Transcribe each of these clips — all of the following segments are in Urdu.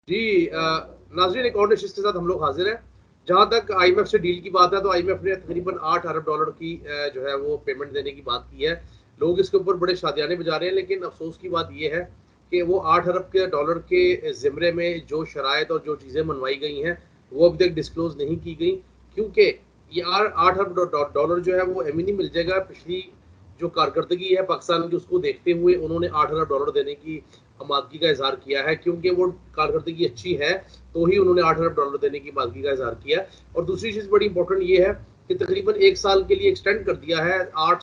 جی ناظرین، ایک اور نشست کے ساتھ ہم لوگ حاضر ہیں. جہاں تک آئی ایم ایف سے ڈیل کی بات ہے تو آئی ایم ایف نے تقریباً $8 ارب کی جو ہے وہ پیمنٹ دینے کی بات کی ہے. لوگ اس کے اوپر بڑے شادیانے بجا رہے ہیں، لیکن افسوس کی بات یہ ہے کہ وہ $8 ارب کے زمرے میں جو شرائط اور جو چیزیں منوائی گئی ہیں وہ ابھی تک ڈسکلوز نہیں کی گئی، کیونکہ یہ $8 ارب جو ہے وہ ایمینی مل جائے گا. پچھلی جو کارکردگی ہے پاکستان کی اس کو دیکھتے ہوئے انہوں نے $8 ارب دینے کی آمادگی کا اظہار کیا ہے، کیونکہ وہ کارکردگی اچھی ہے تو ہی انہوں نے $8 ارب دینے کی آمادگی کا اظہار کیا ہے. اور دوسری چیز بڑی امپورٹنٹ یہ ہے کہ تقریباً 1 سال کے لیے ایکسٹینڈ کر دیا ہے. 9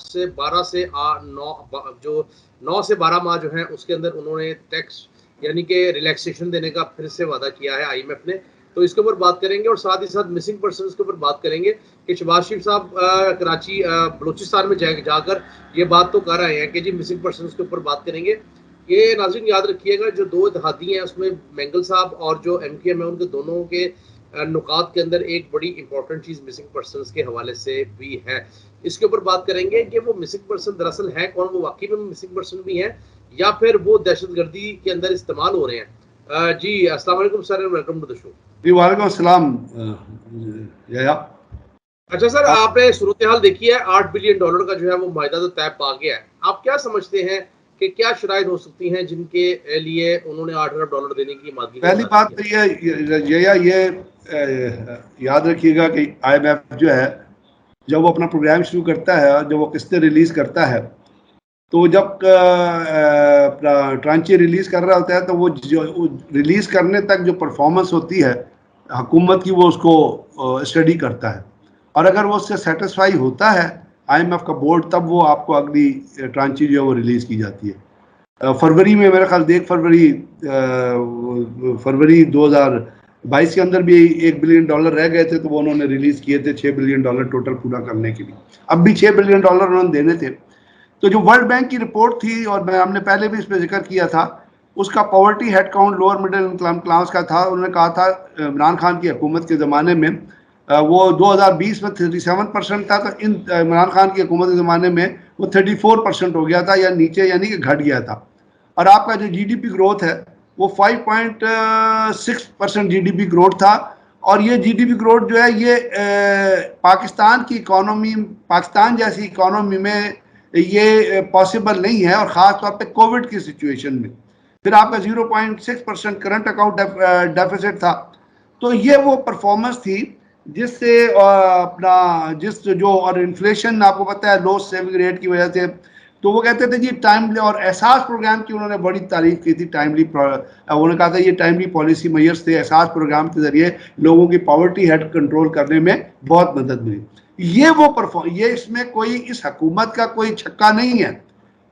سے 12 ماہ جو ہیں اس کے اندر انہوں نے ٹیکس یعنی کہ ریلیکسیشن دینے کا پھر سے وعدہ کیا ہے آئی ایم ایف نے. تو اس کے اوپر بات کریں گے اور ساتھ ہی ساتھ مسنگ پرسنس کے اوپر بات کریں گے کہ شہباز شریف صاحب کراچی بلوچستان میں جا کر یہ بات تو کر رہے ہیں کہ جی مسنگ پرسنس کے اوپر بات کریں گے. یہ ناظرین یاد رکھیے گا، جو دو اتحادی ہیں اس میں مینگل صاحب اور جو ایم کی ایم ہے، ان کے دونوں کے نکات کے اندر ایک بڑی امپورٹنٹ چیز مسنگ پرسنس کے حوالے سے بھی ہے. اس کے اوپر بات کریں گے کہ وہ مسنگ پرسن دراصل ہے کون، وہ واقعی میں مسنگ پرسن بھی ہیں یا پھر وہ دہشت گردی کے اندر استعمال ہو رہے ہیں. جی السلام علیکم سر، ویلکم ٹو دا شو. جی وعلیکم السلام. یا اچھا سر، آپ نے صورتحال دیکھی ہے، $8 بلین کا جو ہے وہ معاہدہ تو طے پا گیا ہے. آپ کیا سمجھتے ہیں کہ کیا شرائط ہو سکتی ہیں جن کے لیے انہوں نے $8 ارب دینے کی آمادگی کا پہلی اظہار بات کیا؟ تو یہ یاد رکھیے گا کہ آئی ایم ایف جو ہے جب وہ اپنا پروگرام شروع کرتا ہے، جب وہ قسطیں ریلیز کرتا ہے، تو جب ٹرانچے ریلیز کر رہا ہوتا ہے تو وہ ریلیز کرنے تک جو پرفارمنس ہوتی ہے حکومت کی، وہ اس کو اسٹڈی کرتا ہے. اور اگر وہ اس سے سیٹسفائی ہوتا ہے آئی ایم ایف کا بورڈ، تب وہ آپ کو اگلی ٹرانچی جو ہے وہ ریلیز کی جاتی ہے. فروری میں میرا خیال فروری 2022 کے اندر بھی $1 بلین رہ گئے تھے، تو وہ انہوں نے ریلیز کیے تھے $6 بلین ٹوٹل پورا کرنے کے لیے. اب بھی $6 بلین انہوں نے دینے تھے. تو جو ورلڈ بینک کی رپورٹ تھی، اور ہم نے پہلے بھی اس پہ ذکر کیا تھا، اس کا poverty head count lower middle income class کا تھا. انہوں نے کہا تھا عمران خان کی حکومت کے زمانے میں وہ 2020 میں 37% تھا، تو عمران خان کی حکومت کے زمانے میں وہ 34% ہو گیا تھا، یا نیچے یعنی کہ گھٹ گیا تھا. اور آپ کا جو جی ڈی پی گروتھ ہے وہ 5.6% جی ڈی پی گروتھ تھا. اور یہ جی ڈی پی گروتھ جو ہے یہ پاکستان کی اکانومی، پاکستان جیسی اکانومی میں یہ پاسبل نہیں ہے، اور خاص طور پہ کووڈ کی سچویشن میں. پھر آپ کا 0.6% کرنٹ اکاؤنٹ ڈیفیسٹ تھا. تو یہ وہ پرفارمنس تھی جس سے اور انفلیشن آپ کو پتہ ہے لو سیونگ ریٹ کی وجہ سے. تو وہ کہتے تھے جی ٹائملی، اور احساس پروگرام کی انہوں نے بڑی تعریف کی تھی. انہوں نے کہا تھا یہ ٹائملی پالیسی میئرز تھے، احساس پروگرام کے ذریعے لوگوں کی پاورٹی ہیڈ کنٹرول کرنے میں بہت مدد ملی. یہ اس میں کوئی، اس حکومت کا کوئی چھکا نہیں ہے،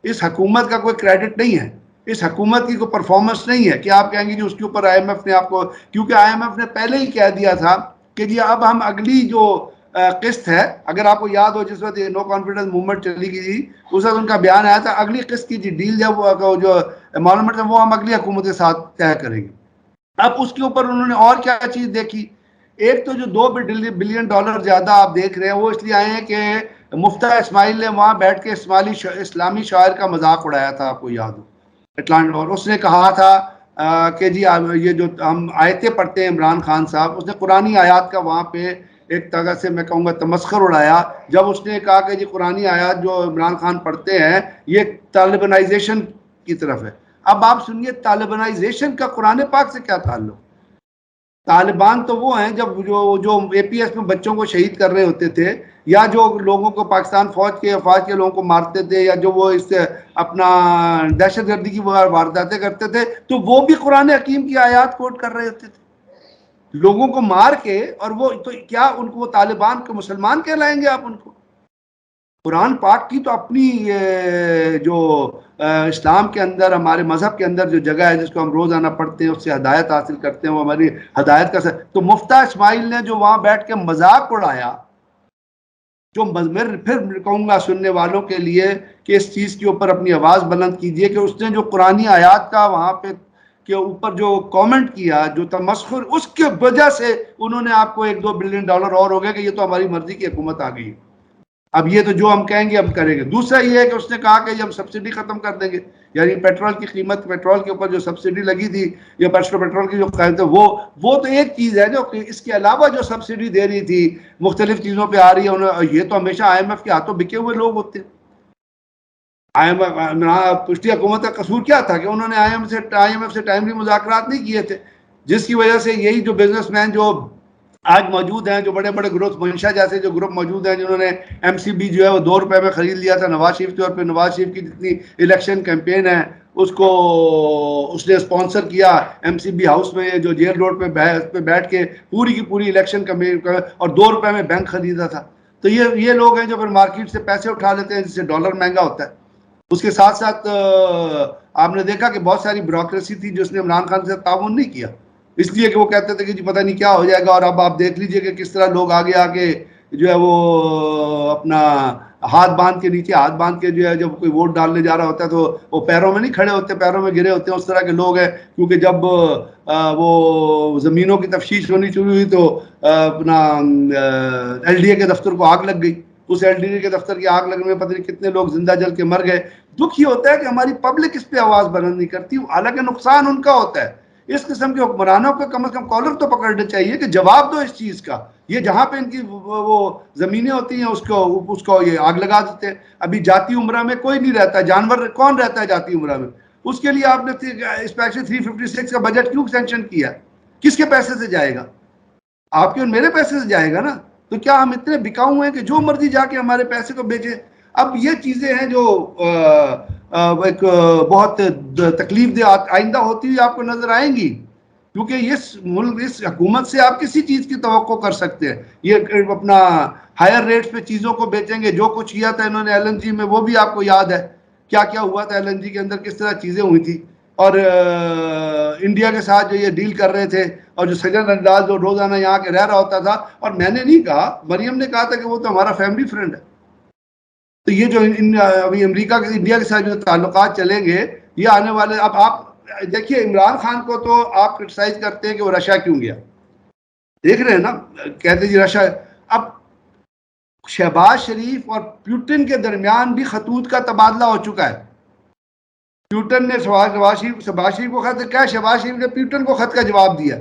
اس حکومت کا کوئی کریڈٹ نہیں ہے، اس حکومت کی کوئی پرفارمنس نہیں ہے کہ آپ کہیں گے جی اس کے اوپر آئی ایم ایف نے آپ کو، کیونکہ آئی ایم ایف نے پہلے ہی کہہ دیا تھا کہ جی اب ہم اگلی جو قسط ہے، اگر آپ کو یاد ہو جس وقت نو کانفیڈنس موومنٹ چلی گئی تھی، اس وقت ان کا بیان آیا تھا اگلی قسط کی جو ڈیل ہے، جو امالومنٹ ہے، وہ ہم اگلی حکومت کے ساتھ طے کریں گے. اب اس کے اوپر انہوں نے اور کیا چیز دیکھی. ایک تو جو $2 بلین زیادہ آپ دیکھ رہے ہیں وہ اس لیے آئے ہیں کہ مفتہ اسماعیل نے وہاں بیٹھ کے اسلامی شاعر کا مذاق اڑایا تھا، آپ کو یاد ہو اٹلانٹا. اور اس نے کہا تھا کہ جی یہ جو ہم آیتیں پڑھتے ہیں عمران خان صاحب، اس نے قرآنی آیات کا وہاں پہ ایک طرح سے میں کہوں گا تمسخر اڑایا، جب اس نے کہا کہ جی قرآنی آیات جو عمران خان پڑھتے ہیں یہ طالبانائزیشن کی طرف ہے. اب آپ سنیے، طالبانائزیشن کا قرآن پاک سے کیا تعلق؟ طالبان تو وہ ہیں جب جو اے پی ایس میں بچوں کو شہید کر رہے ہوتے تھے، یا جو لوگوں کو پاکستان فوج کے افواج کے لوگوں کو مارتے تھے، یا جو وہ اس اپنا دہشت گردی کی وارداتیں کرتے تھے، تو وہ بھی قرآن حکیم کی آیات کوٹ کر رہے ہوتے تھے لوگوں کو مار کے. اور وہ تو کیا ان کو طالبان کے مسلمان کہلائیں گے آپ ان کو؟ قرآن پاک کی تو اپنی جو اسلام کے اندر، ہمارے مذہب کے اندر جو جگہ ہے جس کو ہم روزانہ پڑھتے ہیں، اس سے ہدایت حاصل کرتے ہیں، وہ ہماری ہدایت کا تو مفتہ اسماعیل نے جو وہاں بیٹھ کے مذاق اڑایا، جو میں پھر کہوں گا سننے والوں کے لیے کہ اس چیز کے اوپر اپنی آواز بلند کیجئے کہ اس نے جو قرآنی آیات کا وہاں پہ کے اوپر جو کامنٹ کیا، جو تمسخر، اس کی وجہ سے انہوں نے آپ کو $1-2 بلین اور ہو گئے کہ یہ تو ہماری مرضی کی حکومت آ گئی. اب یہ تو جو ہم کہیں گے ہم کریں گے. دوسرا یہ ہے کہ اس نے کہا کہ ہم سبسڈی ختم کر دیں گے, یعنی پیٹرول کی قیمت, پیٹرول کے اوپر جو سبسڈی لگی تھی یا پیٹرول کی جو قیمت ہے وہ تو ایک چیز ہے, جو اس کے علاوہ جو سبسڈی دے رہی تھی مختلف چیزوں پہ آ رہی ہے, یہ تو ہمیشہ آئی ایم ایف کے ہاتھوں بکے ہوئے لوگ ہوتے ہیں. آئی ایم ایف پشتی حکومت کا قصور کیا تھا کہ انہوں نے آئی ایم ایف سے ٹائملی مذاکرات نہیں کیے تھے, جس کی وجہ سے یہی جو بزنس مین جو آج موجود ہیں, جو بڑے بڑے گروپ, منشا جیسے جو گروپ موجود ہیں جنہوں نے ایم سی بی جو ہے وہ 2 روپے میں خرید لیا تھا نواز شریف کے, اور پھر نواز شریف کی جتنی الیکشن کیمپین ہے اس کو اس نے اسپانسر کیا ایم سی بی ہاؤس میں, جو جیل روڈ پہ بیٹھ کے پوری کی پوری الیکشن کیمپین, اور 2 روپے میں بینک خریدا تھا. تو یہ لوگ ہیں جو پھر مارکیٹ سے پیسے اٹھا لیتے ہیں, جس سے ڈالر مہنگا ہوتا ہے. اس کے ساتھ ساتھ آپ نے دیکھا کہ بہت ساری بیوروکریسی تھی جو اس نے عمران خان سے تعاون نہیں کیا, اس لیے کہ وہ کہتے تھے کہ جی پتہ نہیں کیا ہو جائے گا. اور اب آپ دیکھ لیجئے کہ کس طرح لوگ آگے آ کے جو ہے وہ اپنا ہاتھ باندھ کے, نیچے ہاتھ باندھ کے جو ہے جب کوئی ووٹ ڈالنے جا رہا ہوتا ہے تو وہ پیروں میں نہیں کھڑے ہوتے, پیروں میں گرے ہوتے ہیں. اس طرح کے لوگ ہیں, کیونکہ جب وہ زمینوں کی تفتیش ہونی شروع ہوئی تو اپنا ایل ڈی اے کے دفتر کو آگ لگ گئی. اس ایل ڈی اے کے دفتر کی آگ لگنے میں پتہ نہیں کتنے لوگ زندہ جل کے مر گئے. دکھ یہ ہوتا ہے کہ ہماری پبلک اس پہ آواز بلند نہیں کرتی, حالانکہ نقصان ان کا ہوتا ہے. اس قسم کے حکمرانوں کو کم از کم کالر تو پکڑنا چاہیے کہ جواب دو اس چیز کا. یہ جہاں پہ ان کی وہ زمینیں ہوتی ہیں اس کو یہ آگ لگا دیتے ہیں. ابھی جاتی عمرہ میں کوئی نہیں رہتا, جانور کون رہتا ہے جاتی عمرہ میں؟ اس کے لیے آپ نے اسپیشل 356 کا بجٹ کیوں سینکشن کیا؟ کس کے پیسے سے جائے گا؟ آپ کے اور میرے پیسے سے جائے گا نا. تو کیا ہم اتنے بکاؤ ہیں کہ جو مرضی جا کے ہمارے پیسے کو بیچے؟ اب یہ چیزیں ہیں جو ایک بہت تکلیف دہ آئندہ ہوتی ہوئی آپ کو نظر آئیں گی, کیونکہ اس حکومت سے آپ کسی چیز کی توقع کر سکتے ہیں. یہ اپنا ہائر ریٹس پہ چیزوں کو بیچیں گے. جو کچھ کیا تھا انہوں نے ایل این جی میں, وہ بھی آپ کو یاد ہے کیا کیا ہوا تھا ایل این جی کے اندر, کس طرح چیزیں ہوئی تھی. اور انڈیا کے ساتھ جو یہ ڈیل کر رہے تھے, اور جو سجن انداز جو روزانہ یہاں کے رہ رہا ہوتا تھا, اور میں نے نہیں کہا, مریم نے کہا تھا کہ وہ تو ہمارا فیملی فرینڈ ہے. تو یہ جو ابھی امریکہ کے انڈیا کے ساتھ جو تعلقات چلیں گے, یہ آنے والے, اب آپ دیکھیے عمران خان کو تو آپ کرٹیسائز کرتے ہیں کہ وہ رشیا کیوں گیا, دیکھ رہے ہیں نا, کہتے ہیں جی رشیا. اب شہباز شریف اور پیوٹن کے درمیان بھی خطوط کا تبادلہ ہو چکا ہے. پیوٹن نے شہباز شریف کو خط کیا, شہباز شریف نے پیوٹن کو خط کا جواب دیا.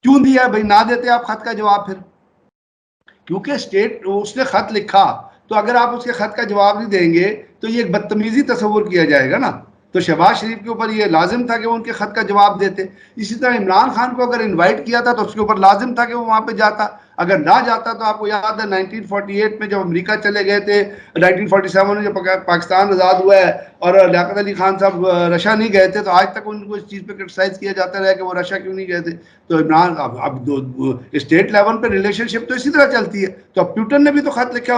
کیوں دیا بھائی؟ نہ دیتے آپ خط کا جواب پھر, کیونکہ اسٹیٹ اس نے خط لکھا, تو اگر آپ اس کے خط کا جواب نہیں دیں گے تو یہ ایک بدتمیزی تصور کیا جائے گا نا. تو شہباز شریف کے اوپر یہ لازم تھا کہ وہ ان کے خط کا جواب دیتے. اسی طرح عمران خان کو اگر انوائٹ کیا تھا تو اس کے اوپر لازم تھا کہ وہ وہاں پہ جاتا. اگر نہ جاتا تو آپ کو یاد ہے 1948 میں جب امریکہ چلے گئے تھے, 1947 میں جب پاکستان آزاد ہوا ہے اور لیاقت علی خان صاحب رشیا نہیں گئے تھے, تو آج تک ان کو اس چیز پہ کرٹیسائز کیا جاتا رہا کہ وہ رشیا کیوں نہیں گئے تھے. تو عمران اب اسٹیٹ لیول پہ ریلیشن شپ تو اسی طرح چلتی ہے. تو اب پیوٹن نے بھی تو خط لکھا,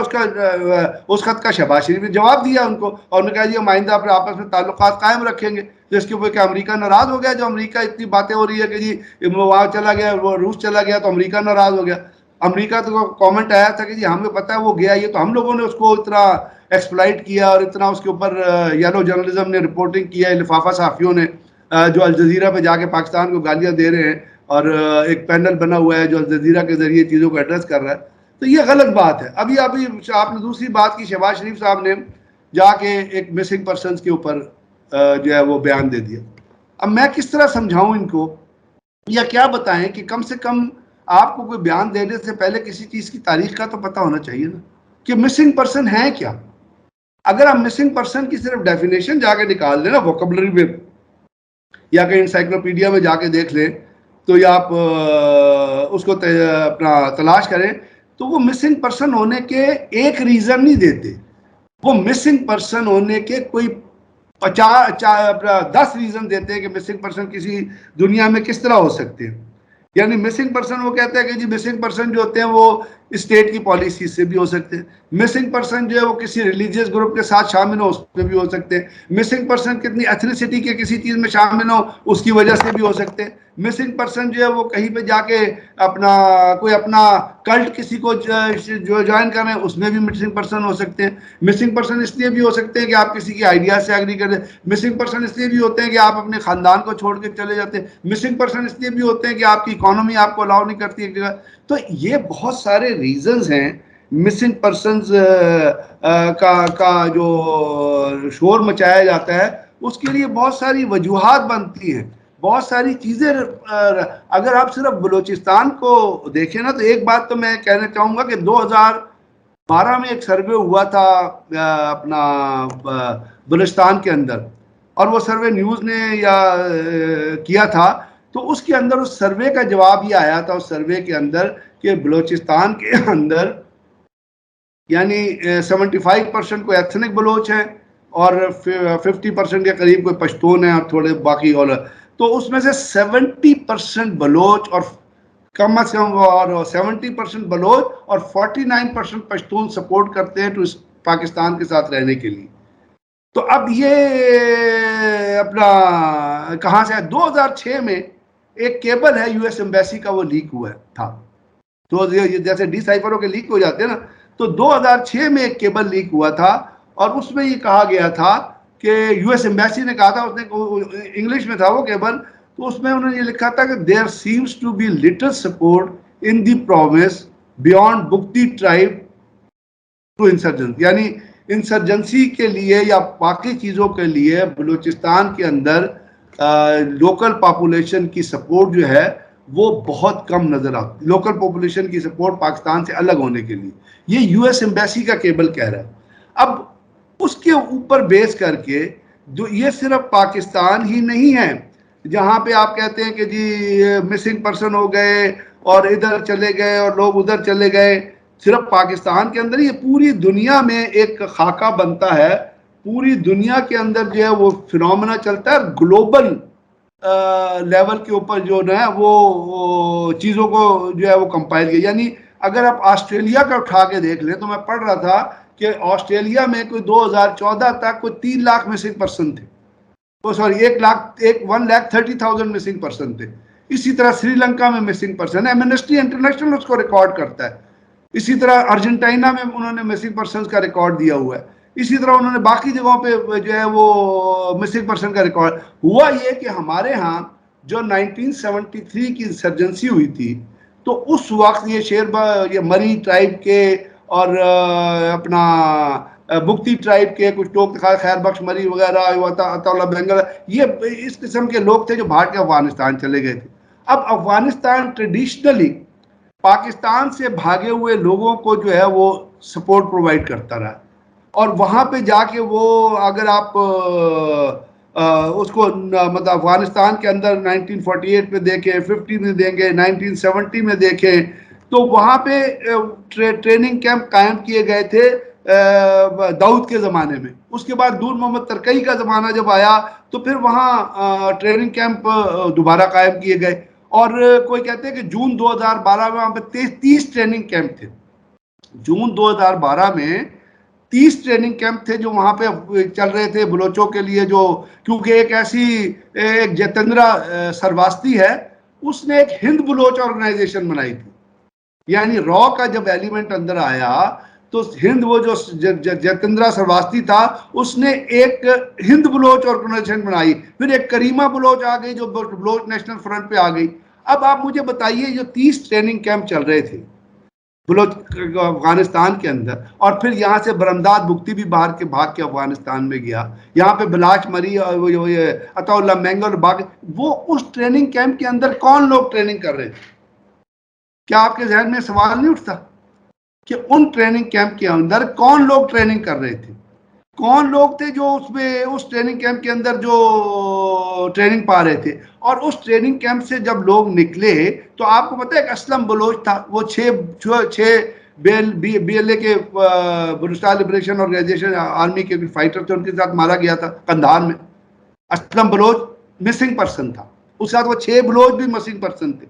اس خط کا شہباز شریف نے جواب دیا ان کو, اور انہوں نے کہا جی ہم آئندہ اپنے آپس میں تعلقات قائم رکھیں گے. جس کے اوپر کہ امریکہ ناراض ہو گیا, جو امریکہ اتنی باتیں ہو رہی ہے کہ جی وہاں چلا گیا, وہ روس چلا گیا تو امریکہ ناراض ہو گیا. امریکہ تو کامنٹ آیا تھا کہ جی ہمیں پتہ ہے وہ گیا, یہ تو ہم لوگوں نے اس کو اتنا ایکسپلائٹ کیا اور اتنا اس کے اوپر یلو جرنلزم نے رپورٹنگ کیا ہے, لفافہ صحافیوں نے جو الجزیرہ پہ جا کے پاکستان کو گالیاں دے رہے ہیں, اور ایک پینل بنا ہوا ہے جو الجزیرہ کے ذریعے چیزوں کو ایڈریس کر رہا ہے. تو یہ غلط بات ہے. ابھی آپ نے دوسری بات کی, شہباز شریف صاحب نے جا کے ایک مسنگ پرسنز کے اوپر جو ہے وہ بیان دے دیا. اب میں کس طرح سمجھاؤں ان کو, یا کیا بتائیں کہ کم سے کم آپ کو کوئی بیان دینے سے پہلے کسی چیز کی تاریخ کا تو پتہ ہونا چاہیے نا, کہ مسنگ پرسن ہے کیا. اگر آپ مسنگ پرسن کی صرف ڈیفینیشن جا کے نکال دیں نا ووکیبلری میں, یا کہ انسائکلوپیڈیا میں جا کے دیکھ لیں, تو یا آپ اس کو اپنا تلاش کریں, تو وہ مسنگ پرسن ہونے کے ایک ریزن نہیں دیتے. وہ مسنگ پرسن ہونے کے کوئی 10 ریزن دیتے ہیں کہ مسنگ پرسن کسی دنیا میں کس طرح ہو سکتے ہیں. یعنی مسنگ پرسن وہ کہتے ہیں کہ جی مسنگ پرسن جو ہوتے ہیں وہ اسٹیٹ کی پالیسی سے بھی ہو سکتے ہیں. مسنگ پرسن جو ہے وہ کسی ریلیجیس گروپ کے ساتھ شامل ہو, اس میں بھی ہو سکتے ہیں. مسنگ پرسن کتنی ایتھنیسٹی کے کسی چیز میں شامل ہو, اس کی وجہ سے بھی ہو سکتے ہیں. مسنگ پرسن جو ہے وہ کہیں پہ جا کے کوئی اپنا کلٹ کسی کو جو جوائن کر رہے ہیں, اس میں بھی مسنگ پرسن ہو سکتے ہیں. مسنگ پرسن اس لیے بھی ہو سکتے ہیں کہ آپ کسی کی آئیڈیا سے ایگری کریں. مسنگ پرسن اس لیے بھی ہوتے ہیں کہ آپ اپنے خاندان کو چھوڑ کے چلے جاتے ہیں. مسنگ پرسن اس لیے بھی ہوتے ہیں کہ آپ کی اکانومی آپ کو الاؤ نہیں کرتی ایک جگہ. تو یہ بہت سارے ریزنز ہیں مسنگ پرسنز کا جو شور مچایا جاتا ہے اس کے لیے بہت ساری وجوہات بنتی ہیں, بہت ساری چیزیں. اگر آپ صرف بلوچستان کو دیکھیں نا تو ایک بات تو میں کہنا چاہوں گا کہ 2012 میں ایک سروے ہوا تھا اپنا بلوچستان کے اندر, اور وہ سروے نیوز نے کیا تھا, تو اس کے اندر اس سروے کا جواب یہ آیا تھا اس سروے کے اندر کہ بلوچستان کے اندر یعنی 75% کوئی ایتھنک بلوچ ہیں اور 50% کے قریب کوئی پشتون ہیں اور تھوڑے باقی اور, تو اس میں سے 70% بلوچ اور کم از کم اور 70% بلوچ اور 49% پشتون سپورٹ کرتے ہیں تو اس پاکستان کے ساتھ رہنے کے لیے. تو اب یہ اپنا کہاں سے ہے, 2006 میں ایک کیبل ہے یو ایس ایمبیسی کا, وہ لیک ہوا تھا. تو جیسے ڈی سائفروں کے لیک ہو جاتے ہیں نا, تو 2006 میں ایک کیبل لیک ہوا تھا اور اس میں یہ کہا گیا تھا کہ یو ایس ایمبیسی نے کہا تھا, اس نے انگلش میں تھا وہ کیبل, تو اس میں انہوں نے یہ لکھا تھا کہ there seems to be little support in the province beyond Bukti tribe to insurgents. یعنی انسرجنسی کے لیے یا باقی چیزوں کے لیے بلوچستان کے اندر لوکل پاپولیشن کی سپورٹ جو ہے وہ بہت کم نظر آتی, لوکل پاپولیشن کی سپورٹ پاکستان سے الگ ہونے کے لیے. یہ یو ایس ایمبیسی کا کیبل کہہ رہا ہے. اب اس کے اوپر بیس کر کے جو یہ صرف پاکستان ہی نہیں ہے جہاں پہ آپ کہتے ہیں کہ جی مسنگ پرسن ہو گئے اور ادھر چلے گئے اور لوگ ادھر چلے گئے, صرف پاکستان کے اندر, یہ پوری دنیا میں ایک خاکہ بنتا ہے, پوری دنیا کے اندر جو ہے وہ فنومنا چلتا ہے, گلوبل لیول کے اوپر جو ہے وہ چیزوں کو جو ہے وہ کمپائل کیا. یعنی اگر آپ آسٹریلیا کا اٹھا کے دیکھ لیں تو میں پڑھ رہا تھا کہ آسٹریلیا میں کوئی 2014 تک کوئی 3 لاکھ مسنگ پرسن تھے, سوری 1,30,000 مسنگ پرسن تھے. اسی طرح سری لنکا میں مسنگ پرسن ہے, ایمنسٹی انٹرنیشنل اس کو ریکارڈ کرتا ہے. اسی طرح ارجنٹائنا میں انہوں نے مسنگ پرسنز کا ریکارڈ دیا ہوا ہے. اسی طرح انہوں نے باقی جگہوں پہ جو ہے وہ مسنگ پرسن کا ریکارڈ. ہوا یہ کہ ہمارے ہاں جو 1973 کی انسرجنسی ہوئی تھی تو اس وقت یہ مری ٹرائب کے اور اپنا بکتی ٹرائب کے کچھ لوگ خیر بخش مری وغیرہ عطا اللہ بینگل, یہ اس قسم کے لوگ تھے جو بھاگ کے افغانستان چلے گئے تھے. اب افغانستان ٹریڈیشنلی پاکستان سے بھاگے ہوئے لوگوں کو جو ہے وہ سپورٹ پرووائڈ کرتا رہا, اور وہاں پہ جا کے وہ اگر آپ اس کو مطلب افغانستان کے اندر 1948 میں دیکھیں, 50 میں دیکھیں, 1970 میں دیکھیں, تو وہاں پہ ٹریننگ کیمپ قائم کیے گئے تھے داؤد کے زمانے میں. اس کے بعد نور محمد ترکی کا زمانہ جب آیا تو پھر وہاں ٹریننگ کیمپ دوبارہ قائم کیے گئے, اور کوئی کہتے ہیں کہ جون 2012 میں وہاں پہ 30 ٹریننگ کیمپ تھے. جون 2012 میں 30 ٹریننگ کیمپ تھے جو وہاں پہ چل رہے تھے بلوچوں کے لیے, جو کیونکہ ایک ایسی ایک جتندرا سرواستی ہے, اس نے ایک ہند بلوچ آرگنائزیشن بنائی تھی. یعنی را کا جب ایلیمنٹ اندر آیا تو ہند, وہ جو جتندرا سرواستی تھا اس نے ایک ہند بلوچ آرگنائزیشن بنائی, پھر ایک کریمہ بلوچ آ گئی جو بلوچ نیشنل فرنٹ پہ آ گئی. اب آپ مجھے بتائیے جو 30 ٹریننگ کیمپ چل رہے تھے افغانستان کے اندر, اور پھر یہاں سے برمداد بکتی بھی باہر کے بھاگ کے افغانستان میں گیا, یہاں پہ بلاش مری اور عطا اللہ مینگل اور باقی, وہ اس ٹریننگ کیمپ کے اندر کون لوگ ٹریننگ کر رہے تھے؟ کیا آپ کے ذہن میں سوال نہیں اٹھتا کہ ان ٹریننگ کیمپ کے اندر کون لوگ ٹریننگ کر رہے تھے؟ کون لوگ تھے جو اس ٹریننگ کیمپ کے اندر جو ٹریننگ پا رہے تھے؟ اور اس ٹریننگ کیمپ سے جب لوگ نکلے تو آپ کو پتہ ہے کہ اسلم بلوچ تھا, وہ 6 بی ایل اے کے بلوچستان لبریشن آرگنائزیشن آرمی کے فائٹر تھے, ان کے ساتھ مارا گیا تھا قندھار میں. اسلم بلوچ مسنگ پرسن تھا, اس کے ساتھ وہ 6 بلوچ بھی مسنگ پرسن تھے.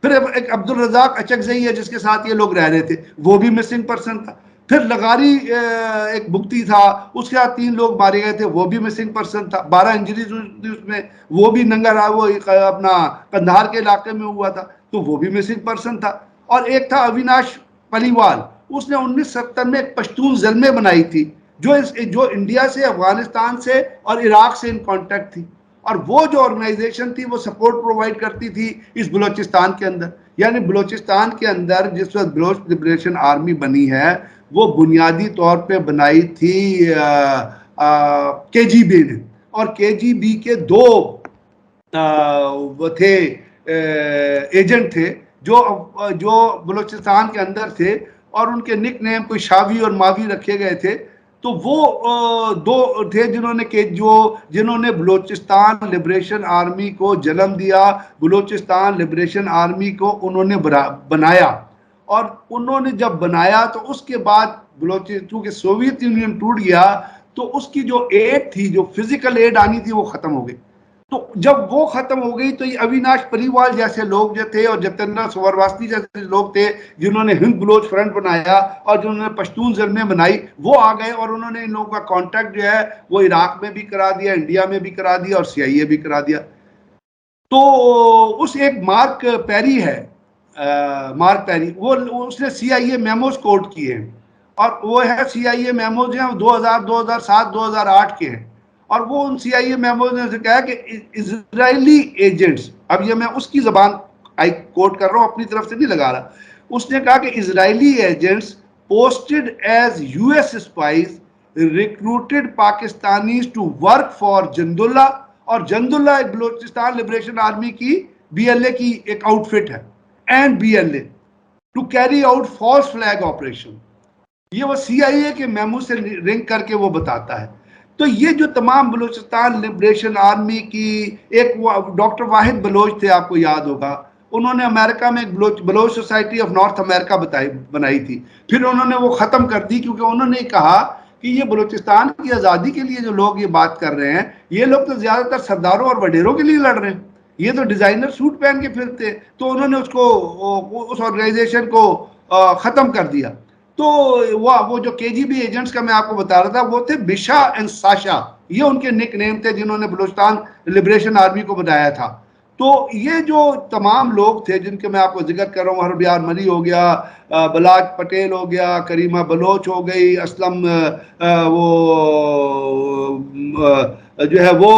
پھر ایک عبد الرزاق اچکزئی ہے جس کے ساتھ یہ لوگ رہ رہے تھے, وہ بھی مسنگ پرسن تھا. پھر لغاری ایک بکتی تھا, اس کے ساتھ 3 لوگ مارے گئے تھے, وہ بھی مسنگ پرسن تھا. 12 انجریز اس میں, وہ بھی ننگا رہا, وہ اپنا قندھار کے علاقے میں ہوا تھا, تو وہ بھی مسنگ پرسن تھا. اور ایک تھا اویناش پلیوال, اس نے 1970 میں ایک پشتون زلمے بنائی تھی جو انڈیا سے, افغانستان سے اور عراق سے ان کانٹیکٹ تھی, اور وہ جو آرگنائزیشن تھی وہ سپورٹ پرووائڈ کرتی تھی اس بلوچستان کے اندر. یعنی بلوچستان کے اندر جس وقت بلوچ لبریشن آرمی بنی ہے وہ بنیادی طور پہ بنائی تھی کے جی بی نے، اور کے جی بی کے دو وہ تھے ایجنٹ تھے جو بلوچستان کے اندر تھے، اور ان کے نک نیم کوئی شاوی اور ماوی رکھے گئے تھے. تو وہ دو تھے جنہوں نے بلوچستان لبریشن آرمی کو جنم دیا، بلوچستان لبریشن آرمی کو انہوں نے بنایا. اور انہوں نے جب بنایا تو اس کے بعد چونکہ سوویت یونین ٹوٹ گیا تو اس کی جو ایڈ تھی، جو فزیکل ایڈ آنی تھی، وہ ختم ہو گئی. تو جب وہ ختم ہو گئی تو یہ اویناش پریوال جیسے لوگ جو تھے اور جتیندر سورواستی جیسے لوگ تھے جنہوں نے ہند بلوچ فرنٹ بنایا اور جنہوں نے پشتون ظلمیں بنائی، وہ آ گئے اور انہوں نے ان لوگوں کا کانٹیکٹ جو ہے وہ عراق میں بھی کرا دیا، انڈیا میں بھی کرا دیا اور سی آئی اے بھی کرا دیا. تو اس ایک مارک پیری ہے، مارک پیری، وہ اس نے سی آئی اے میموز کوٹ کیے ہیں، اور وہ ہے سی آئی اے میموز ہیں 2000 2007 2008 کے ہیں. اور وہ ان سی آئی اے میموز نے کہا کہ اسرائیلی ایجنٹس، اب یہ میں اس کی زبان کوٹ کر رہا ہوں، اپنی طرف سے نہیں لگا رہا، اس نے کہا کہ اسرائیلی agents posted as US spies recruited Pakistanis to work for Jundullah, اور جندولہ ایک بلوچستان لبریشن آرمی کی بی ایل اے کی ایک آؤٹ فٹ ہے، and B L A to carry out false flag operation. یہ وہ سی آئی اے کے میمو سے لنک کر کے وہ بتاتا ہے. تو یہ جو تمام بلوچستان لبریشن آرمی کی ایک ڈاکٹر واحد بلوچ تھے، آپ کو یاد ہوگا، انہوں نے امریکہ میں ایک بلوچ سوسائٹی آف نارتھ امریکہ بنائی تھی. پھر انہوں نے وہ ختم کر دی کیونکہ انہوں نے کہا کہ یہ بلوچستان کی آزادی کے لیے جو لوگ یہ بات کر رہے ہیں، یہ لوگ تو زیادہ تر سرداروں اور وڈیروں کے لیے لڑ رہے ہیں، یہ تو ڈیزائنر سوٹ پہن کے پھرتے. تو انہوں نے اس آرگنائزیشن کو ختم کر دیا. تو وہ جو کے جی بی ایجنٹس کا میں آپ کو بتا رہا تھا، وہ تھے بشا اینڈ ساشا، یہ ان کے نک نیم تھے جنہوں نے بلوچستان لبریشن آرمی کو بنایا تھا. تو یہ جو تمام لوگ تھے جن کے میں آپ کو ذکر کر رہا ہوں، حرب یار ملی ہو گیا، بلاج پٹیل ہو گیا، کریمہ بلوچ ہو گئی، اسلم جو ہے وہ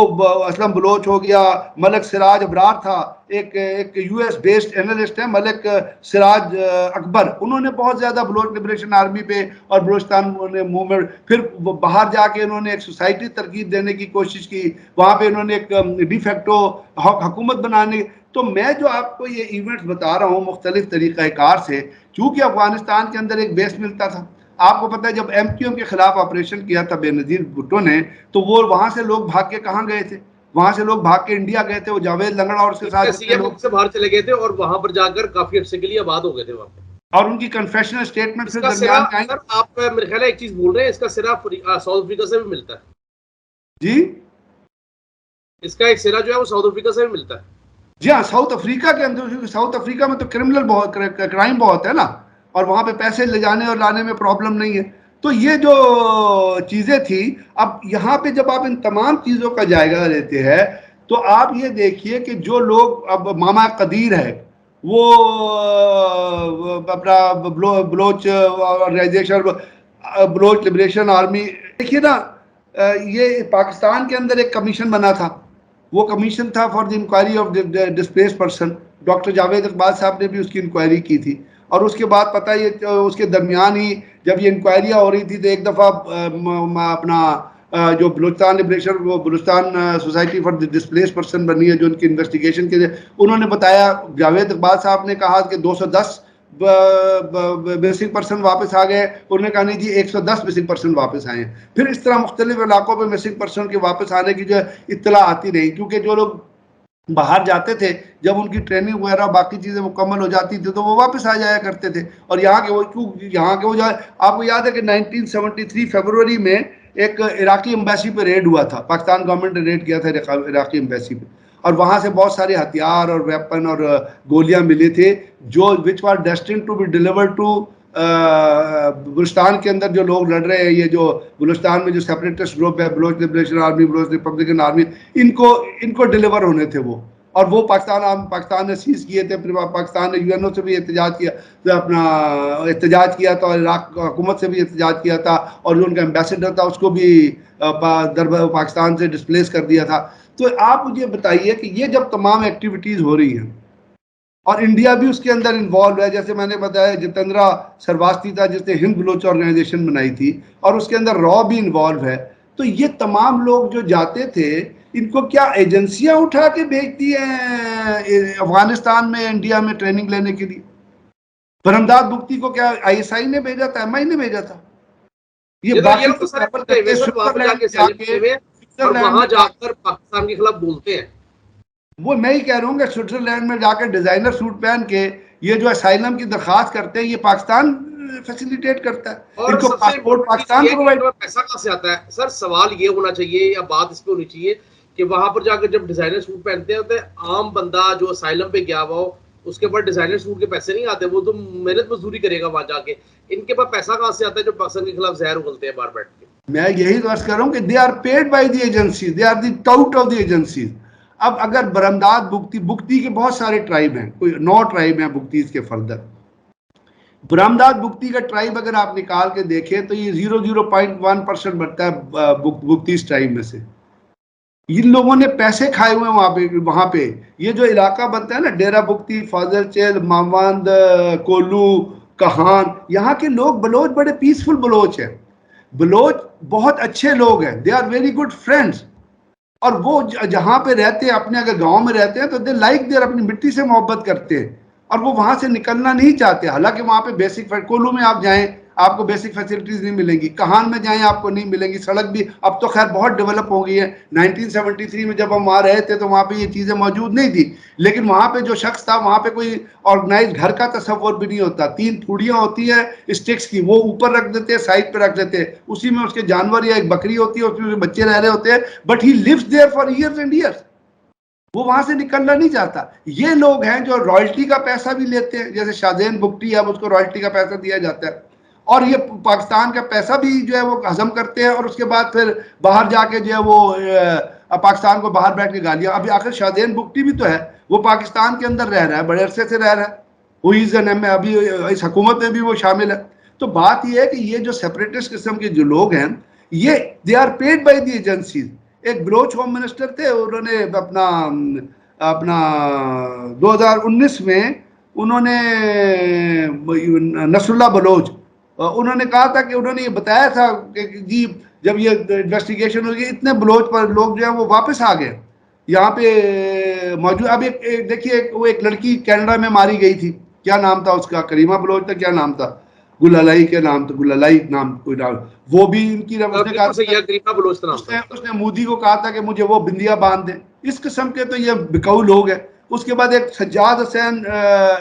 اسلم بلوچ ہو گیا، ملک سراج ابرار تھا، ایک یو ایس بیسڈ اینالسٹ ہے ملک سراج اکبر، انہوں نے بہت زیادہ بلوچ لبریشن آرمی پہ اور بلوچستان موومنٹ، پھر باہر جا کے انہوں نے ایک سوسائٹی ترکیب دینے کی کوشش کی، وہاں پہ انہوں نے ایک ڈی فیکٹو حکومت بنانے. تو میں جو آپ کو یہ ایونٹس بتا رہا ہوں مختلف طریقہ کار سے، چونکہ افغانستان کے اندر ایک بیس ملتا تھا. آپ کو پتہ ہے جب ایم کیو ایم کے خلاف آپریشن کیا تھا بے نظیر بھٹو نے، تو وہ وہاں سے لوگ بھاگ کے کہاں گئے تھے؟ وہاں سے لوگ بھاگ کے انڈیا گئے تھے، وہ جاوید لنگڑا اور اس کے ساتھ سی ایم سے باہر چلے گئے تھے اور وہاں پر جا کر کافی عرصے کے لیے آباد ہو گئے تھے وہاں پہ، اور ان کی کنفیشنل سٹیٹمنٹ پھر درمیان میں آئی. آپ میرے خیال ہے ایک چیز بول رہے ہیں، اس کا سرا ساؤتھ افریقہ سے بھی ملتا ہے. جی، اس کا ایک سرا جو ہے وہ ساؤتھ افریقہ سے بھی ملتا ہے. جی ہاں، ساؤتھ افریقہ کے اندر، ساؤتھ افریقہ میں تو کرائم بہت ہے نا، اور وہاں پہ پیسے لے جانے اور لانے میں پرابلم نہیں ہے. تو یہ جو چیزیں تھی، اب یہاں پہ جب آپ ان تمام چیزوں کا جائزہ لیتے ہیں تو آپ یہ دیکھیے کہ جو لوگ، اب ماما قدیر ہے، وہ اپنا Baloch organization Baloch liberation army, دیکھیے نا، یہ پاکستان کے اندر ایک کمیشن بنا تھا، وہ کمیشن تھا for the inquiry of displaced person. Doctor Javed Iqbal صاحب نے بھی اس کی انکوائری کی تھی. اور اس کے بعد پتہ یہ اس کے درمیان ہی جب یہ انکوائریاں ہو رہی تھی تو ایک دفعہ اپنا جو بلوچستان لبریشن، وہ Balochistan society for displaced person بنی ہے جو ان کی انویسٹیگیشن کے لیے، انہوں نے بتایا، جاوید اقبال صاحب نے کہا کہ 210 مسنگ پرسن واپس آ گئے، انہوں نے کہا نہیں جی 110 مسنگ پرسن واپس آئے ہیں. پھر اس طرح مختلف علاقوں پہ مسنگ پرسن کے واپس آنے کی جو اطلاع آتی رہی، کیونکہ جو لوگ باہر جاتے تھے جب ان کی ٹریننگ وغیرہ باقی چیزیں مکمل ہو جاتی تھی تو وہ واپس آ جایا کرتے تھے. اور یہاں کے وہ آپ کو یاد ہے کہ 1973 فیبروری میں ایک عراقی ایمبیسی پہ ریڈ ہوا تھا، پاکستان گورنمنٹ نے ریڈ کیا تھا عراقی ایمبیسی پہ، اور وہاں سے بہت سارے ہتھیار اور ویپن اور گولیاں ملے تھے جو which were destined to be delivered to Balochistan کے اندر جو لوگ لڑ رہے ہیں، یہ جو بلوچستان میں جو سیپریٹسٹ گروپ ہے، Baloch liberation army, Baloch republican army, ان کو ڈیلیور ہونے تھے وہ، اور وہ پاکستان نے سیز کیے تھے. پھر پاکستان نے یو این او سے بھی احتجاج کیا تھا، اور عراق حکومت سے بھی احتجاج کیا تھا، اور جو ان کا ایمبیسڈر تھا اس کو بھی پاکستان سے ڈسپلیس کر دیا تھا. تو آپ مجھے بتائیے کہ یہ جب تمام ایکٹیویٹیز ہو رہی ہیں اور انڈیا بھی اس کے اندر انوالو ہے. جیسے میں نے بتایا جتندرا سرواستی تھا جس نے ہند بلوچ آرگنائزیشن بنائی تھی, اور اس کے اندر را بھی انوالو ہے. تو یہ تمام لوگ جو جاتے تھے, ان کو کیا ایجنسیاں اٹھا کے بھیجتی ہیں افغانستان میں, انڈیا میں ٹریننگ لینے کے لیے؟ برہمداد بگٹی کو کیا آئی ایس آئی نے بھیجا تھا, ایم آئی نے بھیجا تھا؟ یہ یہ باقی تو سارے ٹریول بولتے کرتے ہیں ہیں سر, وہاں پر جا سوئٹزرلینڈ کے میں جا سیلف کے, کیے ہوئے اور سوئٹزرلینڈ وہاں میں جا کر پاکستان کے خلاف بولتے ہیں. وہ میں ہی کہہ رہا ہوں کہ سوئٹزرلینڈ میں جا کے ڈیزائنر سوٹ پہن کے یہ جو اسائلم کی درخواست کرتے ہیں, یہ پاکستان فیسیلیٹیٹ کرتا ہے, اور ان کو سب سے پاسپورٹ امپورٹنٹ چیز پاکستان یہ ہے کہ ان پرووائڈ. کے پاس پیسہ کہاں سے آتا ہے. سر سوال یہ ہونا چاہیے یا بات اس پہ ہونی چاہیے کہ وہاں پر جا کر جب ڈیزائنر سوٹ پہنتے ہیں عام بندہ جو اسائلم پہ گیا ہوا ہو اس کے پاس ڈیزائنر سوٹ کے پیسے نہیں آتے, وہ تو محنت مزدوری کرے گا وہاں جا کے. ان کے پاس پیسہ کہاں سے آتا ہے جو پاکستان کے خلاف زہر اگلتے ہیں باہر بیٹھ کے؟ میں یہی تو عرض کر رہا ہوں کہ they are paid by the agencies, they are the tout of the agencies. اب اگر برہمداد بگٹی کے بہت سارے ٹرائب ہیں, کوئی 9 ٹرائب ہیں بگٹیز کے فردر. برہمداد بگٹی کا ٹرائب اگر آپ نکال کے دیکھیں تو یہ 0.1% بڑھتا ہے بگٹیز ٹرائب میں سے. ان لوگوں نے پیسے کھائے ہوئے ہیں وہاں پہ. یہ جو علاقہ بنتا ہے نا, ڈیرہ بگٹی, فاضل چیل, ماماند, کولو, کہان, یہاں کے لوگ بلوچ بڑے پیسفل بلوچ ہیں. بلوچ بہت اچھے لوگ ہیں, they are very good friends. اور وہ جہاں پہ رہتے ہیں, اپنے اگر گاؤں میں رہتے ہیں تو دے لائک دیر, اپنی مٹی سے محبت کرتے ہیں اور وہ وہاں سے نکلنا نہیں چاہتے. حالانکہ وہاں پہ بیسک, کولو میں آپ جائیں آپ کو بیسک فیسلٹیز نہیں ملیں گی, کہان میں جائیں آپ کو نہیں ملیں گی, سڑک بھی اب تو خیر بہت ڈیولپ ہو گئی ہے. 1973 میں جب ہم وہاں رہے تھے تو وہاں پہ یہ چیزیں موجود نہیں تھی, لیکن وہاں پہ جو شخص تھا وہاں پہ کوئی آرگنائز گھر کا تصور بھی نہیں ہوتا. 3 تھوڑیاں ہوتی ہیں اسٹکس کی, وہ اوپر رکھ دیتے ہیں, سائڈ پہ رکھ دیتے ہیں, اسی میں اس کے جانور یا ایک بکری ہوتی ہے, اس میں بچے رہ رہے ہوتے ہیں, but he lives there for years and years. وہ وہاں سے نکلنا نہیں چاہتا. یہ لوگ ہیں جو رائلٹی کا پیسہ بھی لیتے ہیں, جیسے شادین بگٹی, اب اس کو رائلٹی کا پیسہ دیا جاتا ہے, اور یہ پاکستان کا پیسہ بھی جو ہے وہ ہضم کرتے ہیں, اور اس کے بعد پھر باہر جا کے جو ہے وہ پاکستان کو باہر بیٹھ کے گالیاں. ابھی آخر شادین بگٹی بھی تو ہے, وہ پاکستان کے اندر رہ رہا ہے, بڑے عرصے سے رہ رہا ہے, وہ ابھی اس حکومت میں بھی وہ شامل ہے. تو بات یہ ہے کہ یہ جو سیپریٹسٹ قسم کے جو لوگ ہیں, یہ they are paid by the agencies. ایک بلوچ ہوم منسٹر تھے, انہوں نے اپنا 2019 میں انہوں نے نصر اللہ بلوچ, انہوں نے کہا تھا کہ انہوں نے یہ بتایا تھا کہ جی جب یہ انویسٹیگیشن ہوگی اتنے بلوچ پر لوگ جو ہیں وہ واپس آ گئے یہاں پہ موجود. اب دیکھیے وہ ایک لڑکی کینیڈا میں ماری گئی تھی, کیا نام تھا اس کا, کریمہ بلوچ تھا, کیا نام تھا, گل الائی کے نام تھا, گل الائی نام کوئی نام, وہ بھی ان کی اس نے کہا بالکل صحیح ہے, غریبہ بلوچ نام تھا. اس نے مودی کو کہا تھا کہ مجھے وہ بندیا باندھ دیں. اس قسم کے تو یہ بکاؤ لوگ ہیں. اس کے بعد ایک سجاد حسین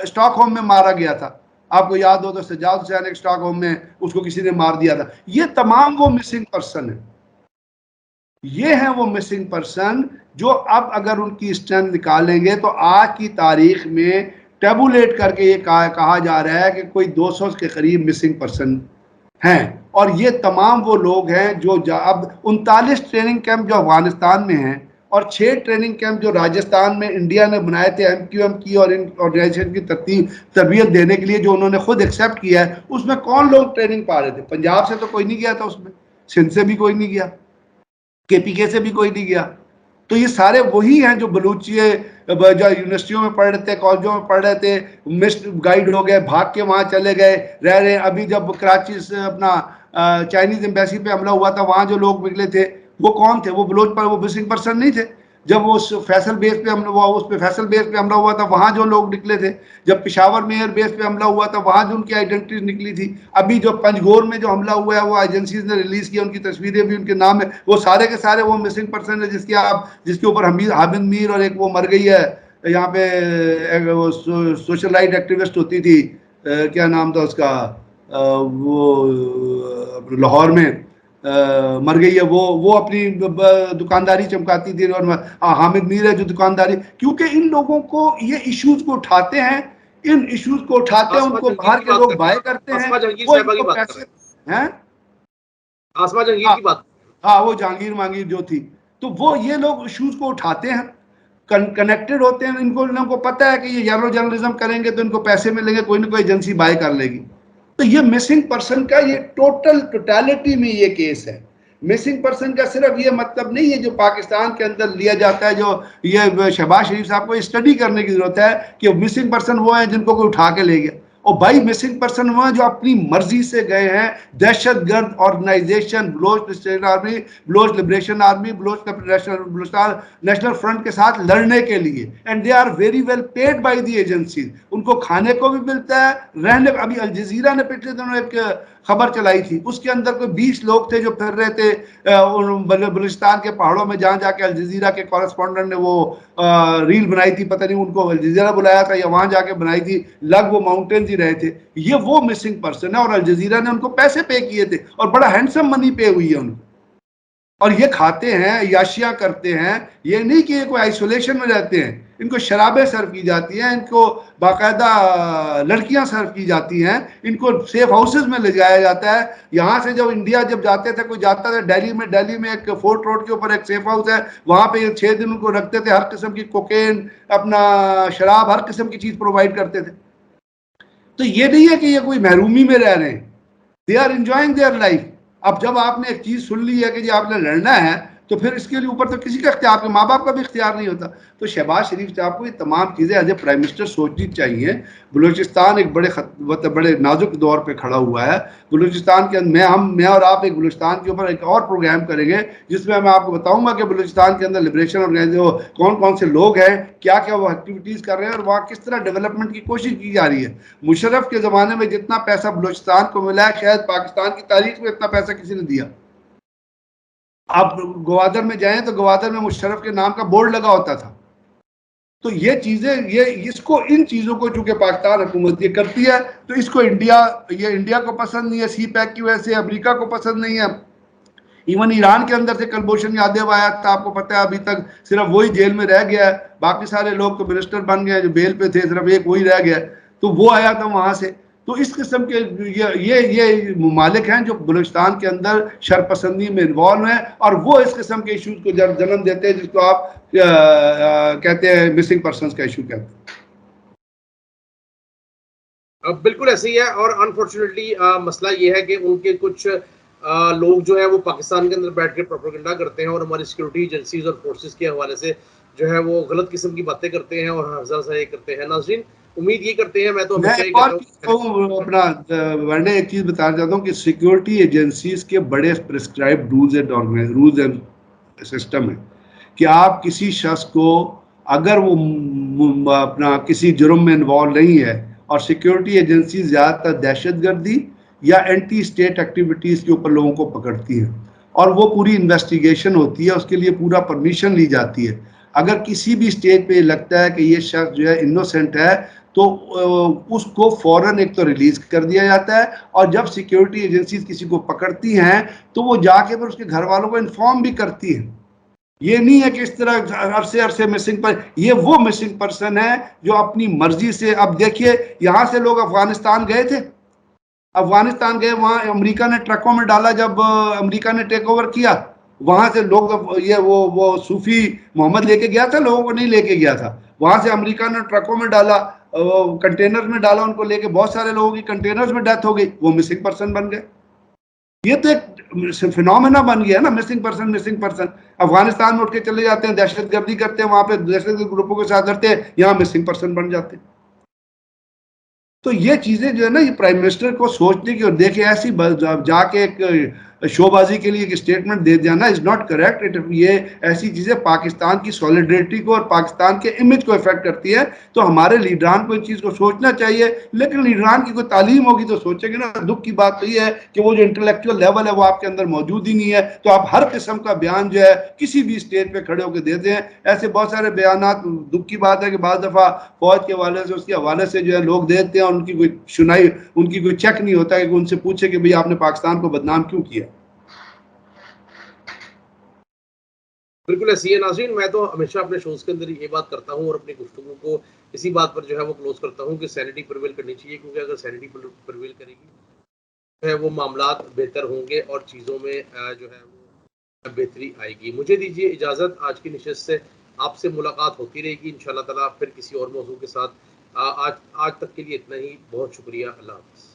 اسٹاک ہوم میں مارا گیا تھا, آپ کو یاد ہو تو سجاد حسین ایک اسٹاک ہوم میں اس کو کسی نے مار دیا تھا. یہ تمام وہ مسنگ پرسن ہیں, یہ ہیں وہ مسنگ پرسن جو اب اگر ان کی اسٹرینتھ نکالیں گے تو آج کی تاریخ میں ٹیبولیٹ کر کے یہ کہا جا رہا ہے کہ کوئی 200 کے قریب مسنگ پرسن ہیں. اور یہ تمام وہ لوگ ہیں جو اب 39 ٹریننگ کیمپ جو افغانستان میں ہیں اور 6 ٹریننگ کیمپ جو راجستھان میں انڈیا نے بنائے تھے ایم کیو ایم کی اور ان آرگنائزیشن کی تربیت دینے کے لیے, جو انہوں نے خود ایکسیپٹ کیا ہے, اس میں کون لوگ ٹریننگ پا رہے تھے؟ پنجاب سے تو کوئی نہیں گیا تھا اس میں, سندھ سے بھی کوئی نہیں گیا, کے پی کے سے بھی کوئی نہیں گیا. تو یہ سارے وہی ہیں جو بلوچی یونیورسٹیوں میں پڑھ رہے تھے, کالجوں میں پڑھ رہے تھے, مسڈ گائیڈ ہو گئے, بھاگ کے وہاں چلے گئے, رہ رہے. ابھی جب کراچی سے اپنا چائنیز ایمبیسی پہ حملہ ہوا تھا, وہاں جو لوگ نکلے تھے وہ کون تھے؟ وہ بلوچ پر, وہ مسنگ پرسن نہیں تھے. جب وہ فیصل بیس پہ فیصل بیس پہ حملہ ہوا تھا, وہاں جو لوگ نکلے تھے. جب پشاور میں ایئر بیس پہ حملہ ہوا تھا, وہاں جو ان کی آئیڈینٹی نکلی تھی. ابھی جو پنجگور میں جو حملہ ہوا ہے وہ ایجنسیز نے ریلیز کیا, ان کی تصویریں بھی ان کے نام ہے, وہ سارے کے سارے وہ مسنگ پرسن ہے جس کے اوپر حامد میر اور ایک وہ مر گئی ہے یہاں پہ, سوشل رائٹ ایکٹیوسٹ ہوتی تھی, کیا نام تھا اس کا, وہ لاہور میں مر گئی ہے, وہ اپنی دکانداری چمکاتی تھی. اور حامد میر ہے جو دکانداری, کیونکہ ان لوگوں کو یہ ایشوز کو اٹھاتے ہیں, ان ایشوز کو اٹھاتے ہیں, ان آسما کو جہانگیر باہر کی کے بات لوگ کر رہے بائے ہیں, کرتے ہیں, آسما جہانگیر وہ ان صاحبہ کی کو بات کر پیسے رہے ہیں. ہیں, آسما جہانگیر ہاں کی بات. ہاں, وہ جہانگیر مانگیر جو تھی, تو وہ یہ لوگ ایشوز کو اٹھاتے ہیں, کنیکٹڈ ہوتے ہیں. ان کو پتہ ہے کہ یہ یلو جرنلزم کریں گے تو ان کو پیسے ملیں گے, کوئی نہ کوئی ایجنسی بائی کر لے گی. تو یہ مسنگ پرسن کا یہ ٹوٹلٹی میں یہ کیس ہے. مسنگ پرسن کا صرف یہ مطلب نہیں ہے جو پاکستان کے اندر لیا جاتا ہے، جو یہ شہباز شریف صاحب کو اسٹڈی کرنے کی ضرورت ہے کہ مسنگ پرسن وہ ہیں جن کو کوئی اٹھا کے لے گیا. اور بھائی مسنگ پرسن وہ ہیں جو اپنی مرضی سے گئے ہیں دہشت گرد organization Baloch army, Baloch liberation army, Baloch national front کے ساتھ لڑنے کے لیے. And they are very well paid by the agencies. ان کو کھانے کو بھی ملتا ہے، رہنے. ابھی الجزیرہ نے پچھلے دنوں ایک خبر چلائی تھی، اس کے اندر کوئی 20 لوگ تھے جو پھر رہے تھے بلوچستان کے پہاڑوں میں، جہاں جا کے الجزیرہ کے کورسپونڈنٹ نے وہ ریل بنائی تھی، پتہ نہیں ان کو الجزیرہ بلایا تھا یا وہاں جا کے بنائی تھی، لگ وہ ماؤنٹینز ہی رہے تھے. یہ وہ مسنگ پرسن ہے اور الجزیرہ نے ان کو پیسے پے کیے تھے اور بڑا ہینڈسم منی پے ہوئی ہے ان کو. اور یہ کھاتے ہیں، عیاشیاں کرتے ہیں. یہ نہیں کہ یہ کوئی آئسولیشن میں رہتے ہیں. ان کو شرابیں سرو کی جاتی ہیں، ان کو باقاعدہ لڑکیاں سرو کی جاتی ہیں، ان کو سیف ہاؤسز میں لے جایا جاتا ہے. یہاں سے جب انڈیا جب جاتے تھے، کوئی جاتا تھا دہلی میں ایک فورٹ روڈ کے اوپر ایک سیف ہاؤس ہے، وہاں پہ 6 دن ان کو رکھتے تھے، ہر قسم کی کوکین، اپنا شراب، ہر قسم کی چیز پرووائڈ کرتے تھے. تو یہ نہیں ہے کہ یہ کوئی محرومی میں رہ رہے ہیں. They are enjoying their life. اب جب آپ نے ایک چیز سن لی ہے کہ جی آپ نے لڑنا ہے، تو پھر اس کے لیے اوپر تو کسی کا اختیار، آپ کے ماں باپ کا بھی اختیار نہیں ہوتا. تو شہباز شریف صاحب کو یہ تمام چیزیں ایز اے پرائم منسٹر سوچنی چاہیے. بلوچستان ایک بڑے نازک دور پہ کھڑا ہوا ہے. بلوچستان کے اندر میں اور آپ ایک بلوچستان کے اوپر ایک اور پروگرام کریں گے، جس میں میں آپ کو بتاؤں گا کہ بلوچستان کے اندر لبریشن آرگنائزیشن کون سے لوگ ہیں، کیا کیا وہ ایکٹیویٹیز کر رہے ہیں، اور وہاں کس طرح ڈیولپمنٹ کی کوشش کی جا رہی ہے. مشرف کے زمانے میں جتنا پیسہ بلوچستان کو ملا ہے، شاید پاکستان کی تاریخ میں اتنا پیسہ کسی نے دیا. آپ گوادر میں جائیں تو گوادر میں مشرف کے نام کا بورڈ لگا ہوتا تھا. تو یہ چیزیں، ان چیزوں کو چونکہ پاکستان حکومت یہ کرتی ہے، تو اس کو انڈیا کو پسند نہیں ہے. سی پیک کی وجہ سے امریکہ کو پسند نہیں ہے. ایون ایران کے اندر سے کلبھوشن یادیو آیا تھا، آپ کو پتہ ہے ابھی تک صرف وہی جیل میں رہ گیا ہے، باقی سارے لوگ تو منسٹر بن گئے جو بیل پہ تھے، صرف ایک وہی رہ گیا. تو وہ آیا تھا وہاں سے. تو اس قسم کے یہ ممالک ہیں جو بلوچستان کے اندر شرپسندی میں انوالو ہیں، اور وہ اس قسم کے ایشوز کو جنم دیتے ہیں، جس کو آپ کہتے ہیں مسنگ پرسنز کا ایشو کہتے ہیں. بالکل ایسے ہی ہے. اور انفارچونیٹلی مسئلہ یہ ہے کہ ان کے کچھ لوگ جو ہے وہ پاکستان کے اندر بیٹھ کے پروپیگنڈا کرتے ہیں اور ہماری سیکورٹی ایجنسیز اور فورسز کے حوالے سے جو ہے وہ غلط قسم کی باتیں کرتے ہیں اور ہزار سا یہ کرتے ہیں. ناظرین امید یہ کرتے ہیں، میں تو ہمیشہ ہی کہتا ہوں اپنا ورنہ ایک چیز بتانا چاہتا ہوں کہ سیکورٹی ایجنسیز کے بڑے پرسکرائب رولز اینڈ سسٹم ہے کہ آپ کسی شخص کو اگر وہ اپنا کسی جرم میں انوالو نہیں ہے، اور سیکیورٹی ایجنسی زیادہ تر دہشت گردی یا اینٹی اسٹیٹ ایکٹیویٹیز کے اوپر لوگوں کو پکڑتی ہیں، اور وہ پوری انویسٹیگیشن ہوتی ہے، اس کے لیے پورا پرمیشن لی جاتی ہے. اگر کسی بھی اسٹیج پہ لگتا ہے کہ یہ شخص جو ہے انوسینٹ ہے، تو اس کو فوراً ایک تو ریلیز کر دیا جاتا ہے، اور جب سیکیورٹی ایجنسیز کسی کو پکڑتی ہیں تو وہ جا کے پھر اس کے گھر والوں کو انفارم بھی کرتی ہیں. یہ نہیں ہے کہ اس طرح عرصے مسنگ پر، یہ وہ مسنگ پرسن ہے جو اپنی مرضی سے. اب دیکھیے یہاں سے لوگ افغانستان گئے تھے، افغانستان گئے، وہاں امریکہ نے ٹرکوں میں ڈالا، جب امریکہ نے ٹیک اوور کیا وہاں سے لوگ، یہ وہ صوفی محمد لے کے گیا تھا، لوگوں کو نہیں لے کے گیا تھا. وہاں سے امریکہ نے ٹرکوں میں ڈالا، کنٹینر میں ڈالا ان کو لے کے، بہت سارے لوگوں کی کنٹینرز میں ڈیتھ ہو گئی، وہ مسنگ پرسن بن گئے. یہ تو ایک فینومینا بن گیا نا، مسنگ پرسن. افغانستان میں اٹھ کے چلے جاتے ہیں، دہشت گردی کرتے ہیں، وہاں پہ دہشت گردی گروپوں کے ساتھ لڑتے ہیں، یہاں مسنگ پرسن بن جاتے ہیں. تو یہ چیزیں جو ہے نا، یہ پرائم منسٹر کو سوچنے کی، اور دیکھیں ایسی جا کے ایک شو بازی کے لیے ایک اسٹیٹمنٹ دے دینا از ناٹ کریکٹ. یہ ایسی چیزیں پاکستان کی سولیڈریٹی کو اور پاکستان کے امیج کو افیکٹ کرتی ہے. تو ہمارے لیڈران کو اس چیز کو سوچنا چاہیے، لیکن لیڈران کی کوئی تعلیم ہوگی تو سوچیں گے نا. دکھ کی بات تو یہ ہے کہ وہ جو انٹلیکچوئل لیول ہے وہ آپ کے اندر موجود ہی نہیں ہے. تو آپ ہر قسم کا بیان جو ہے کسی بھی اسٹیج پہ کھڑے ہو کے دیتے ہیں. ایسے بہت سارے بیانات، دکھ کی بات ہے کہ بعض دفعہ فوج کے حوالے سے، اس کے حوالے سے جو ہے لوگ دیتے ہیں، ان کی کوئی سنائی، ان کی کوئی چیک نہیں ہوتا کہ ان سے پوچھے کہ بھئی آپ نے پاکستان کو بدنام کیوں کیا. بالکل ایسی ہے. ناظرین میں تو ہمیشہ اپنے شوز کے اندر یہ بات کرتا ہوں اور اپنی گفتگو کو اسی بات پر جو ہے وہ کلوز کرتا ہوں کہ سینٹی پریویل کرنی چاہیے، کیونکہ اگر سینٹی پریویل کرے گی ہے وہ معاملات بہتر ہوں گے اور چیزوں میں جو ہے وہ بہتری آئے گی. مجھے دیجیے اجازت، آج کی نشست سے آپ سے ملاقات ہوتی رہے گی انشاءاللہ تعالیٰ، پھر کسی اور موضوع کے ساتھ. آج تک کے لیے اتنا ہی. بہت شکریہ. اللہ حافظ.